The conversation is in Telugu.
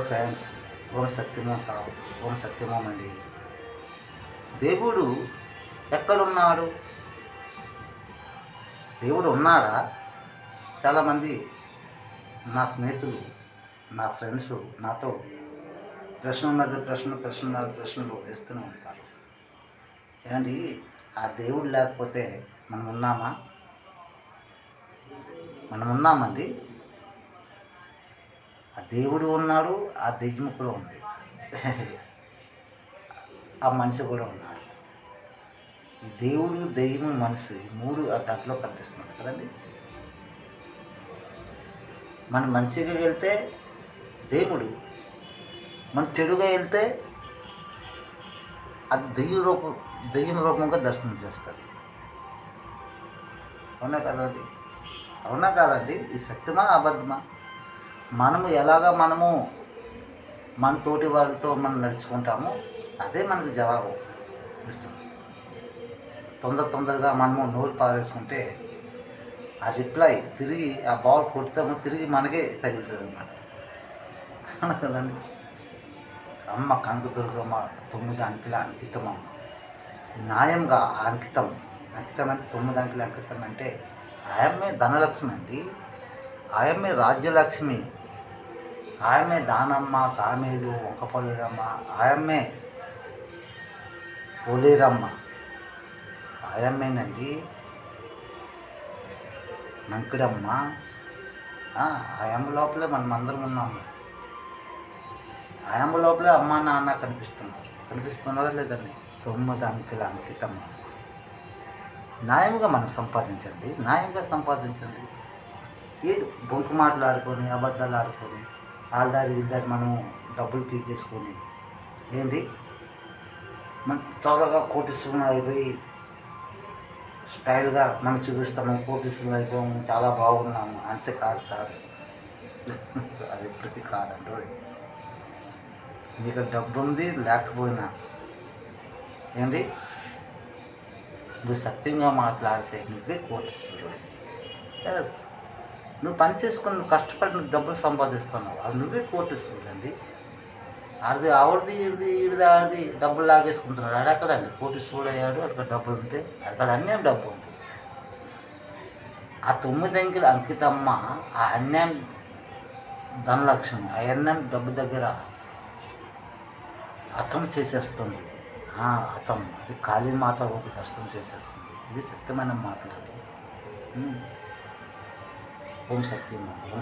ఫ్రెండ్స్, ఓం సత్యమో సావు, ఓం సత్యమో అండి. దేవుడు ఎక్కడున్నాడు? దేవుడు ఉన్నాడా? చాలామంది నా స్నేహితులు, నా ఫ్రెండ్స్ నాతో ప్రశ్నల మీద ప్రశ్నలు వేస్తూనే ఉంటారు. ఏమండి, ఆ దేవుడు లేకపోతే మనం ఉన్నామా? మనం ఉన్నామండి. ఆ దేవుడు ఉన్నాడు, ఆ దెయ్యం కూడా ఉంది, ఆ మనిషి కూడా ఉన్నాడు. ఈ దేవుడు, దెయ్యం, మనిషి మూడు ఆ దాంట్లో కనిపిస్తుంది కదండి. మనం మంచిగా వెళ్తే దేవుడు, మనం చెడుగా వెళ్తే అది దెయ్యం రూపంగా దర్శనం చేస్తుంది. అవునా కదండి? అవునా కాదండి? ఈ సత్యమా అబద్ధమా? మనము మన తోటి వాళ్ళతో మనం నడుచుకుంటామో అదే మనకు జవాబు ఇస్తుంది. తొందరగా మనము నోరు పారేసుకుంటే ఆ రిప్లై తిరిగి, ఆ బాల్ కొడతామో తిరిగి మనకే తగులుతుంది అన్నమాట. అవునా కదండి? అమ్మ కనకదుర్గమ్మ 9 అంకెల అంకితం అమ్మ. న్యాయంగా అంకితం అంటే 9 అంకెల అంకితం అంటే ఆయమ్మే ధనలక్ష్మి అండి. ఆయమ్మే రాజ్యలక్ష్మి. ఆయమ్మే దానమ్మ, కామేలు, వంకపొలేరమ్మ. ఆయమ్మే పోలేరమ్మ. ఆయమ్మేనండి మంకుడమ్మ. ఆయమ్మ లోపలే మనం అందరం ఉన్నాము. ఆయమ్మ లోపలే అమ్మ నాన్న కనిపిస్తున్నారా లేదండి? 9 అంకెల అంకితం అమ్మ. న్యాయంగా మనం సంపాదించండి. ఏడు బొంకు మాటలు అబద్ధాలు ఆడుకొని ఆల్దారి ఇద్దరు మనము డబ్బులు పీకేసుకొని ఏంటి మనం త్వరగా కోటీశ్వరులు అయిపోయి స్టైల్గా మనం చూపిస్తాము, కోటీశ్వరులు అయిపోయాము, చాలా బాగున్నాము. అంతే కాదు అది ఎప్పటికీ కాదండి. నీకు డబ్బు ఉంది లేకపోయినా ఏంటి, నువ్వు సత్యంగా మాట్లాడితే నువ్వే కోటీశ్వరుడు. ఎస్, నువ్వు పని చేసుకొని నువ్వు కష్టపడి నువ్వు డబ్బులు సంపాదిస్తున్నావు, అది నువ్వే కోటీశ్వరుడు అండి. ఆడిది డబ్బులు లాగేసుకుంటున్నాడు. ఆడెక్కడండి కోటీశ్వరుడు అయ్యాడు? అక్కడ డబ్బులు ఉంటే అక్కడ అన్నీ డబ్బు ఉంది. ఆ 9 అంకెల అంకితమ్మ, ఆ అన్యాయం ధనలక్ష్మి, ఆ అన్యాయం డబ్బు దగ్గర హతం చేసేస్తుంది. అది కాళీమాత రూప దర్శనం చేసేస్తుంది. ఇది సత్యమైన మాటలండి. ఓం సత్యము, ఓం